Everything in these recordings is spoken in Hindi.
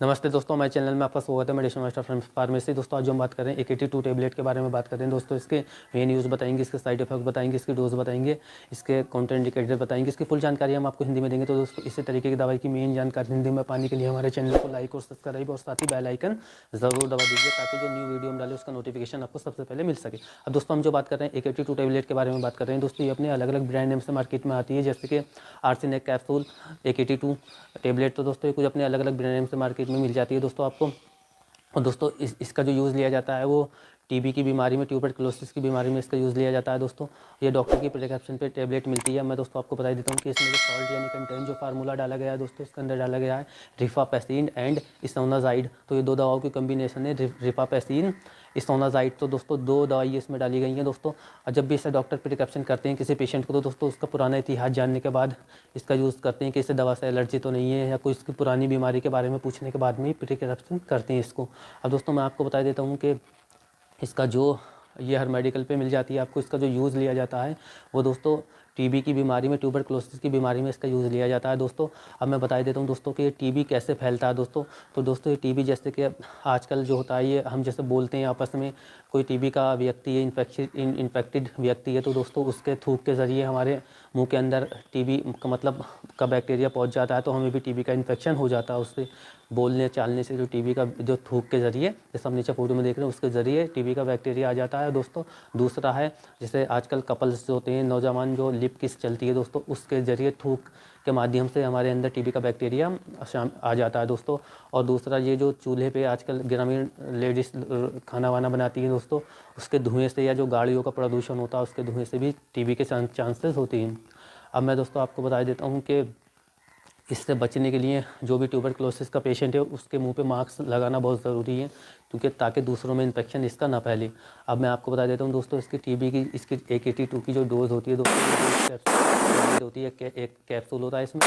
नमस्ते दोस्तों, हमारे चैनल में आपका स्वागत है। Medicine master pharmacy. दोस्तों आज हम बात कर रहे हैं AKT2 टैबलेट के बारे में बात कर रहे हैं। दोस्तों इसके मेन यूज़ बताएंगे, इसके साइड इफेक्ट बताएंगे, इसकी डोज बताएंगे, इसके काउंटर इंडिकेटर बताएंगे, इसकी फुल जानकारी हम आपको हिंदी में देंगे। तो दोस्तों इसी तरीके की दवाई की मेन जानकारी हिंदी में पाने के लिए हमारे चैनल को लाइक और सब्सक्राइब और साथ ही बेल आइकन ज़रूर दबा दीजिए, ताकि जो न्यू वीडियो हम डालें उसका नोटिफिकेशन आपको सबसे पहले मिल सके। अब दोस्तों हम जो बात कर रहे हैं AKT2 टैबलेट के बारे में बात कर रहे हैं। दोस्तों ये अपने अलग अलग ब्रांड नेम से मार्केट में आती है, जैसे कि आर्सेनिक कैप्सूल, AKT2 टैबलेट। तो दोस्तों ये कुछ अपने अलग अलग ब्रांड नेम से मार्केट में मिल जाती है दोस्तों आपको। और दोस्तों इसका जो यूज़ लिया जाता है वो टीबी की बीमारी में, ट्यूबरक्लोसिस की बीमारी में इसका यूज़ लिया जाता है दोस्तों। ये डॉक्टर की प्रिस्क्रिप्शन पे टैबलेट मिलती है। मैं दोस्तों आपको बता देता हूँ कि इसमें जो सॉल्ट यानी कंटेंट जो फार्मूला डाला गया है दोस्तों, इसके अंदर डाला गया है रिफापेसिन एंड इसोनाजाइड। तो ये दो दवाओं की कम्बिनेशन है, रिफापेसिन इसोनाजाइड। तो दोस्तों दो दवाई इसमें डाली गई हैं दोस्तों। और जब भी इसे डॉक्टर प्रिस्क्रिप्शन करते हैं किसी पेशेंट को, तो दोस्तों उसका पुराना इतिहास जानने के बाद इसका यूज़ करते हैं कि इसे दवा से एलर्जी तो नहीं है, या कोई इसकी पुरानी बीमारी के बारे में पूछने के बाद में ही प्रिस्क्रिप्शन करते हैं इसको। अब दोस्तों मैं आपको बता देता हूँ कि इसका जो ये हर मेडिकल पे मिल जाती है आपको। इसका जो यूज़ लिया जाता है वो दोस्तों टीबी की बीमारी में, ट्यूबरक्लोसिस की बीमारी में इसका यूज़ लिया जाता है दोस्तों। अब मैं बता देता हूँ दोस्तों कि ये टीबी कैसे फैलता है दोस्तों। तो दोस्तों ये टीबी जैसे कि आजकल जो होता है, ये हम जैसे बोलते हैं आपस में, कोई टीबी का व्यक्ति है, इन्फेक्टेड व्यक्ति है, तो दोस्तों उसके थूक के ज़रिए हमारे मुंह के अंदर टीबी का मतलब का बैक्टीरिया पहुंच जाता है, तो हमें भी टीबी का इन्फेक्शन हो जाता है उससे। बोलने चालने से जो टीबी का जो थूक के ज़रिए, जैसे हम नीचे फोटो में देख रहे हैं, उसके ज़रिए टीबी का बैक्टीरिया आ जाता है दोस्तों। दूसरा है जैसे आजकल कपल्स जो होते हैं, नौजवान, जो लिप किस चलती है दोस्तों, उसके ज़रिए थूक के माध्यम से हमारे अंदर टीबी का बैक्टीरिया आ जाता है दोस्तों। और दूसरा ये जो चूल्हे पे आजकल ग्रामीण लेडीज़ खाना वाना बनाती है दोस्तों, उसके धुएँ से, या जो गाड़ियों का प्रदूषण होता है उसके धुएँ से भी टीबी के चांसेस होती हैं। अब मैं दोस्तों आपको बता देता हूँ कि इससे बचने के लिए जो भी ट्यूबरक्लोसिस का पेशेंट है उसके मुंह पे मास्क लगाना बहुत ज़रूरी है, क्योंकि ताकि दूसरों में इन्फेक्शन इसका ना फैले। अब मैं आपको बता देता हूँ दोस्तों, इसकी टीबी की, इसकी AKT2 की जो डोज़ होती है दोस्तों, कैप्सूल होती है, एक कैप्सूल होता है इसमें।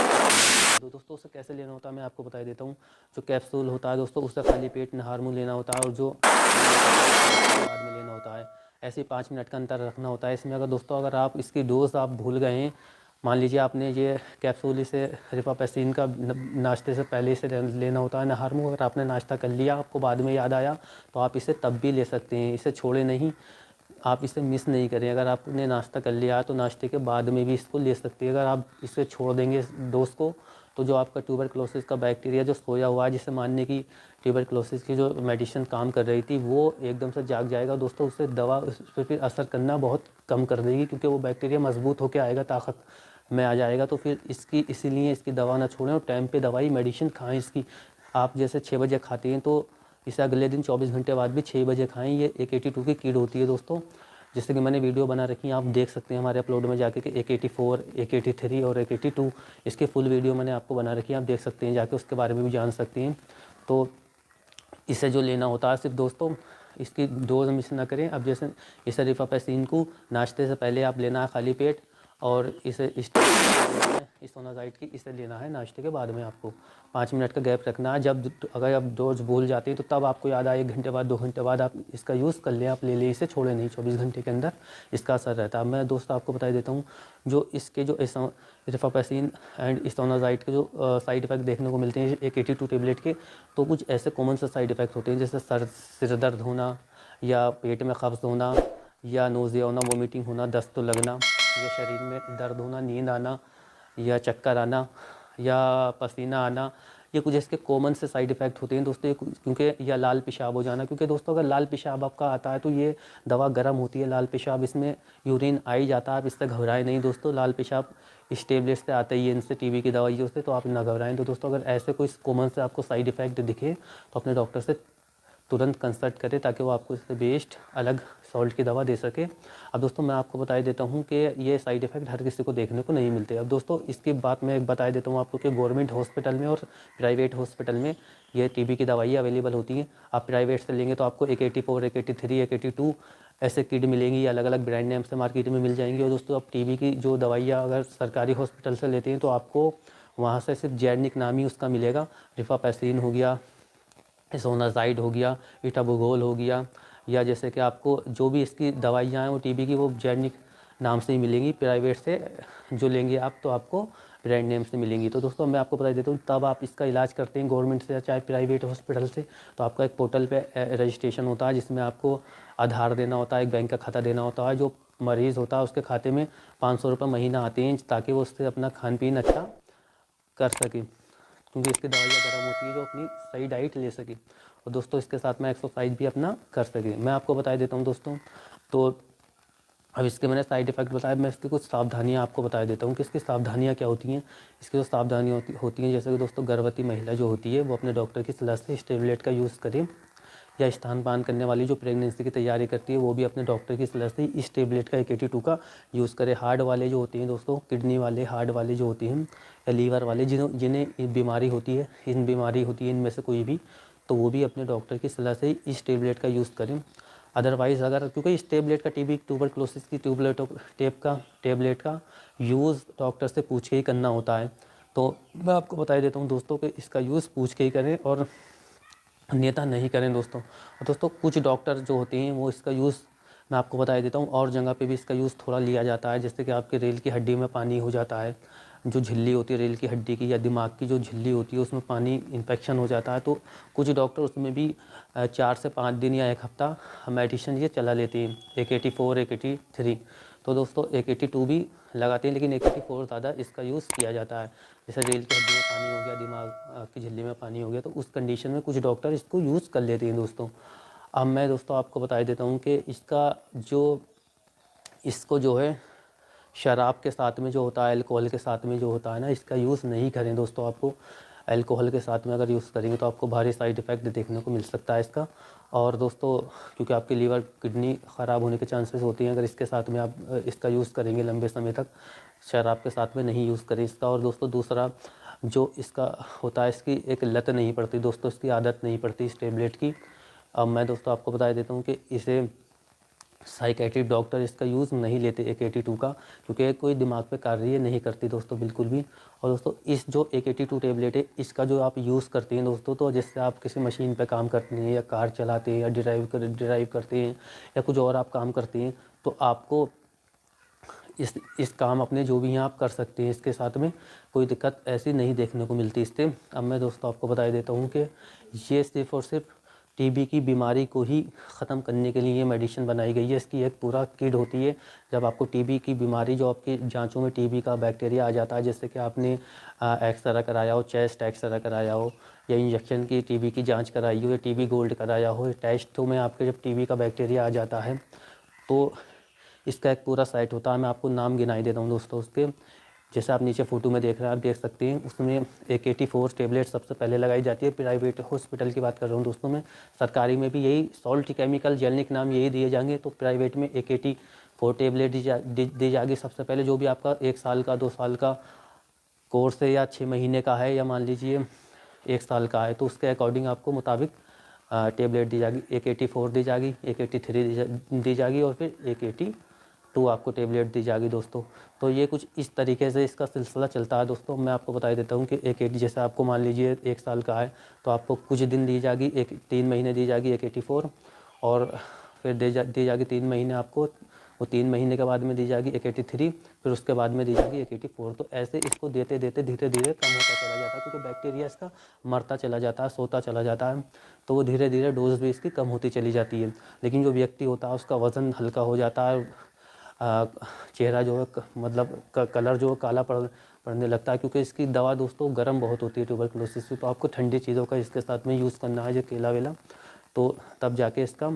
तो दोस्तों उसे कैसे लेना होता है मैं आपको बता देता हूँ। जो कैप्सूल होता है दोस्तों, उससे खाली पेट नहार मुँह लेना होता है, और जो बाद में लेना होता है। ऐसे 5 मिनट का अंतर रखना होता है इसमें। अगर दोस्तों अगर आप इसकी डोज़ आप भूल गए हैं, मान लीजिए आपने ये कैप्सूल इसे रिफापेसिन का नाश्ते से पहले इसे लेना होता है नहर में, अगर आपने नाश्ता कर लिया, आपको बाद में याद आया, तो आप इसे तब भी ले सकते हैं। इसे छोड़े नहीं, आप इसे मिस नहीं करें। अगर आपने नाश्ता कर लिया तो नाश्ते के बाद में भी इसको ले सकते हैं। अगर आप इसे छोड़ देंगे इस डोज को, तो जो आपका ट्यूबरक्लोसिस का बैक्टीरिया जो सोया हुआ है, जिसे मानने की ट्यूबरक्लोसिस की जो मेडिसिन काम कर रही थी, वो एकदम से जाग जाएगा दोस्तों। उससे दवा उस पर फिर असर करना बहुत कम कर देगी, क्योंकि वो बैक्टीरिया मजबूत होकर आएगा, ताकत में आ जाएगा। तो फिर इसीलिए इसकी दवा ना छोड़ें, और टाइम पे दवाई मेडिसिन खाएं इसकी। आप जैसे 6 बजे खाते हैं, तो इसे अगले दिन 24 घंटे बाद भी 6 बजे खाएं। ये AKT2 की कीड होती है दोस्तों, जैसे कि मैंने वीडियो बना रखी है, आप देख सकते हैं हमारे अपलोड में जाके कि AKT4, AKT3 और AKT2, इसके फुल वीडियो मैंने आपको बना रखी है, आप देख सकते हैं जाके, उसके बारे में भी जान सकते हैं। तो इसे जो लेना होता है सिर्फ दोस्तों, इसकी डोज मिस ना करें। अब जैसे इसे रिफापेसिन को नाश्ते से पहले आप लेना है खाली पेट, और इसे इसोनाजाइड की इसे लेना है नाश्ते के बाद में। आपको 5 मिनट का गैप रखना है। जब अगर आप डोज भूल जाते हैं तो तब आपको याद आए, 1 घंटे बाद, 2 घंटे बाद आप इसका यूज़ कर लें, आप ले लें, इसे छोड़े नहीं। 24 घंटे के अंदर इसका असर रहता है। मैं दोस्तों आपको बता देता हूँ, जो इसके जो रिफापेसिन एंड इसोनाजाइड के जो साइड इफ़ेक्ट देखने को मिलते हैं AKT2 टैबलेट के, तो कुछ ऐसे कॉमन से साइड इफ़ेक्ट होते हैं, जैसे सिर दर्द होना, या पेट में कब्ज़ होना, या नोज़िया होना, वोमिटिंग होना, दस्त लगना, या शरीर में दर्द होना, नींद आना, या चक्कर आना, या पसीना आना। ये कुछ इसके कॉमन से साइड इफ़ेक्ट होते हैं दोस्तों। क्योंकि या लाल पेशाब हो जाना, क्योंकि दोस्तों अगर लाल पेशाब आपका आता है तो ये दवा गर्म होती है। लाल पेशाब, इसमें यूरिन आ ही जाता है। आप इससे घबराएं नहीं दोस्तों, लाल पेशाब इस टेबलेट से आता ही है, इनसे टीबी की दवाइयों से, तो आप ना घबराएं। तो दोस्तों अगर ऐसे कोई कॉमन से आपको साइड इफ़ेक्ट दिखे, तो अपने डॉक्टर से तुरंत कंसल्ट करें, ताकि वो आपको इससे बेस्ड अलग सॉल्ट की दवा दे सके। अब दोस्तों मैं आपको बता देता हूँ कि ये साइड इफ़ेक्ट हर किसी को देखने को नहीं मिलते। अब दोस्तों इसकी बात मैं बता देता हूँ आपको कि गवर्नमेंट हॉस्पिटल में और प्राइवेट हॉस्पिटल में ये टीबी की दवाइयाँ अवेलेबल होती हैं। आप प्राइवेट से लेंगे तो आपको AKT4, AKT3, AKT2 ऐसे किट मिलेंगी, अलग अलग ब्रांड नेम से मार्केट में मिल जाएंगी। और दोस्तों आप टीबी की जो दवाइयाँ अगर सरकारी हॉस्पिटल से लेते हैं, तो आपको वहाँ से सिर्फ जेडनिक नाम ही उसका मिलेगा। रिफापेसिन हो गया, इसोनाजाइड हो गया, इटाबुगोल हो गया, या जैसे कि आपको जो भी इसकी दवाइयाँ हैं वो टीबी की, वो जेडनिक नाम से ही मिलेंगी। प्राइवेट से जो लेंगे आप, तो आपको ब्रांड नेम से मिलेंगी। तो दोस्तों मैं आपको बता देता हूँ, तब आप इसका इलाज करते हैं गवर्नमेंट से या चाहे प्राइवेट हॉस्पिटल से, तो आपका एक पोर्टल पे रजिस्ट्रेशन होता है जिसमें आपको आधार देना होता है, एक बैंक का खाता देना होता है। जो मरीज़ होता है उसके खाते में 500 रुपये महीना आते हैं ताकि वो उससे अपना खान पीन अच्छा कर सके, क्योंकि इसकी दवाइयाँ गर्म होती है, जो अपनी सही डाइट ले सके और दोस्तों इसके साथ में एक्सरसाइज भी अपना कर सके। मैं आपको बता देता हूँ दोस्तों, तो अब इसके मैंने साइड इफ़ेक्ट बताया, मैं इसकी कुछ सावधानियाँ आपको बता देता हूँ कि इसकी सावधानियाँ क्या होती हैं। इसकी जो सावधानियाँ होती हैं, जैसे कि दोस्तों गर्भवती महिला जो होती है वो अपने डॉक्टर की सलाह से स्टेबलेट का यूज़ करें, या स्तनपान करने वाली जो प्रेगनेंसी की तैयारी करती है वो भी अपने डॉक्टर की सलाह से इस टेबलेट का AKT2 का यूज़ करे। हार्ट वाले जो होते हैं दोस्तों, किडनी वाले, हार्ट वाले जो होते हैं या लीवर वाले, जिन्हें बीमारी होती है, बीमारी होती है इनमें से कोई भी, तो वो भी अपने डॉक्टर की सलाह से इस टेबलेट का यूज़ करें। अदरवाइज़ अगर, क्योंकि इस टेबलेट का TB ट्यूबरक्लोसिस की टेबलेट का यूज़ डॉक्टर से पूछ के ही करना होता है। तो मैं आपको बता देता हूँ दोस्तों कि इसका यूज़ पूछ के ही करें और अन्यथा नहीं करें दोस्तों। और दोस्तों कुछ डॉक्टर जो होते हैं वो इसका यूज़, मैं आपको बता देता हूँ, और जगह पे भी इसका यूज़ थोड़ा लिया जाता है, जैसे कि आपके रेल की हड्डी में पानी हो जाता है, जो झिल्ली होती है रेल की हड्डी की या दिमाग की जो झिल्ली होती है उसमें पानी इन्फेक्शन हो जाता है, तो कुछ डॉक्टर उसमें भी 4 से 5 दिन या 1 हफ्ता मेडिसिन ये चला लेते हैं, AKT4 AKT3। तो दोस्तों AKT2 भी लगाते हैं, लेकिन AKT4 ज़्यादा इसका यूज़ किया जाता है। जैसे रेल की हड्डी में पानी हो गया, दिमाग की झिल्ली में पानी हो गया, तो उस कंडीशन में कुछ डॉक्टर इसको यूज़ कर लेते हैं दोस्तों। अब मैं दोस्तों आपको बता देता हूँ कि इसको जो है शराब के साथ में जो होता है, अल्कोहल के साथ में जो होता है ना, इसका यूज़ नहीं करें दोस्तों। आपको अल्कोहल के साथ में अगर यूज़ करेंगे तो आपको भारी साइड इफ़ेक्ट देखने को मिल सकता है इसका। और दोस्तों क्योंकि आपकी लीवर किडनी ख़राब होने के चांसेस होती हैं अगर इसके साथ में आप इसका यूज़ करेंगे लंबे समय तक। शराब के साथ में नहीं यूज़ करें इसका। और दोस्तों दूसरा जो इसका होता है, इसकी एक लत नहीं पड़ती दोस्तों, इसकी आदत नहीं पड़ती इस टेबलेट की। अब मैं दोस्तों आपको बता देता हूँ कि इसे साइकेट्रिक डॉक्टर इसका यूज़ नहीं लेते AKT2 का, क्योंकि कोई दिमाग पे कार्य नहीं करती दोस्तों बिल्कुल भी। और दोस्तों इस जो AKT2 टेबलेट है इसका जो आप यूज़ करते हैं दोस्तों, तो जैसे आप किसी मशीन पे काम करते हैं या कार चलाते हैं या ड्राइव करते हैं या कुछ और आप काम करते हैं, तो आपको इस काम अपने जो भी हैं आप कर सकते हैं, इसके साथ में कोई दिक्कत ऐसी नहीं देखने को मिलती इससे। अब मैं दोस्तों आपको बता देता हूँ कि ये सिर्फ़ और सिर्फ TB की बीमारी को ही ख़त्म करने के लिए ये मेडिसिन बनाई गई है। इसकी एक पूरा किट होती है। जब आपको TB की बीमारी, जो आपकी जांचों में TB का बैक्टीरिया आ जाता है, जैसे कि आपने एक्सरे कराया हो, चेस्ट एक्सरे कराया हो, या इंजेक्शन की TB की जांच कराई हो, या TB गोल्ड कराया हो, टेस्ट में आपके जब TB का बैक्टीरिया आ जाता है तो इसका एक पूरा साइट होता है। मैं आपको नाम गिनाई देता हूँ दोस्तों उसके, जैसे आप नीचे फ़ोटो में देख रहे हैं, आप देख सकते हैं उसमें AKT4 टेबलेट सबसे पहले लगाई जाती है। प्राइवेट हॉस्पिटल की बात कर रहा हूँ दोस्तों मैं, सरकारी में भी यही सॉल्ट केमिकल जेलिक नाम यही दिए जाएंगे, तो प्राइवेट में AKT4 टेबलेट दी जाएगी सबसे पहले। जो भी आपका 1 साल का 2 साल का कोर्स है या 6 महीने का है या मान लीजिए 1 साल का है, तो उसके अकॉर्डिंग आपको मुताबिक टेबलेट दी जाएगी। AKT4 दी जाएगी, AKT3 दी जाएगी और फिर AKT2 आपको टेबलेट दी जाएगी दोस्तों। तो ये कुछ इस तरीके से इसका सिलसिला चलता है दोस्तों। मैं आपको बता देता हूँ कि AKT, जैसे आपको मान लीजिए 1 साल का है तो आपको कुछ दिन दी जाएगी, 3 महीने दी जाएगी AKT4, और फिर दी जाएगी 3 महीने आपको, वो 3 महीने के बाद में दी जाएगी AKT3, फिर उसके बाद में दी जाएगी AKT4। तो ऐसे इसको देते देते धीरे धीरे कम होता चला जाता है, क्योंकि बैक्टीरिया इसका मरता चला जाता है, सोता चला जाता है, तो वो धीरे धीरे डोज भी इसकी कम होती चली जाती है। लेकिन जो व्यक्ति होता है उसका वज़न हल्का हो जाता है, चेहरा जो है मतलब कलर जो है काला पड़ने लगता है, क्योंकि इसकी दवा दोस्तों गर्म बहुत होती है ट्यूबरक्लोसिस की। तो आपको ठंडी चीज़ों का इसके साथ में यूज़ करना है, जो केला वेला, तो तब जाके इसका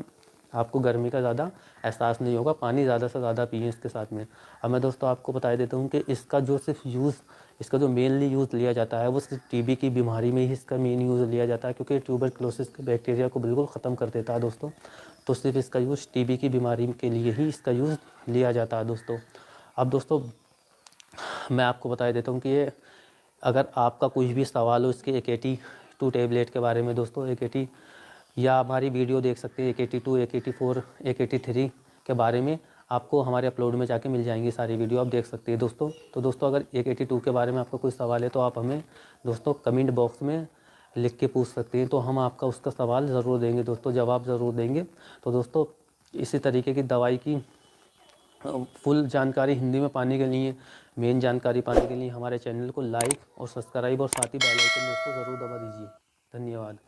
आपको गर्मी का ज़्यादा एहसास नहीं होगा। पानी ज़्यादा से ज़्यादा पिए इसके साथ में। अब मैं दोस्तों आपको बता देता हूँ कि इसका जो सिर्फ यूज़, इसका जो मेनली यूज़ लिया जाता है वो सिर्फ TB की बीमारी में ही इसका मेन यूज़ लिया जाता है, क्योंकि ट्यूबरक्लोसिस के बैक्टीरिया को बिल्कुल ख़त्म कर देता है दोस्तों। तो सिर्फ इसका यूज़ TB की बीमारी के लिए ही इसका यूज़ लिया जाता है दोस्तों। अब दोस्तों मैं आपको बता देता हूँ कि ये, अगर आपका कुछ भी सवाल हो इसके AKT2 टेबलेट के बारे में दोस्तों, AKT, या हमारी वीडियो देख सकते हैं AKT2 AKT4 AKT3 के बारे में, आपको हमारे अपलोड में जाके मिल जाएंगी सारी वीडियो, आप देख सकते हैं दोस्तों। तो दोस्तों अगर AKT2 के बारे में आपका कोई सवाल है तो आप हमें दोस्तों कमेंट बॉक्स में लिख के पूछ सकते हैं, तो हम आपका उसका सवाल ज़रूर देंगे दोस्तों, जवाब ज़रूर देंगे। तो दोस्तों इसी तरीके की दवाई की फुल जानकारी हिंदी में पाने के लिए मेन जानकारी पाने के लिए हमारे चैनल को लाइक और सब्सक्राइब और साथ ही बेल आइकन दोस्तों ज़रूर दबा दीजिए। धन्यवाद।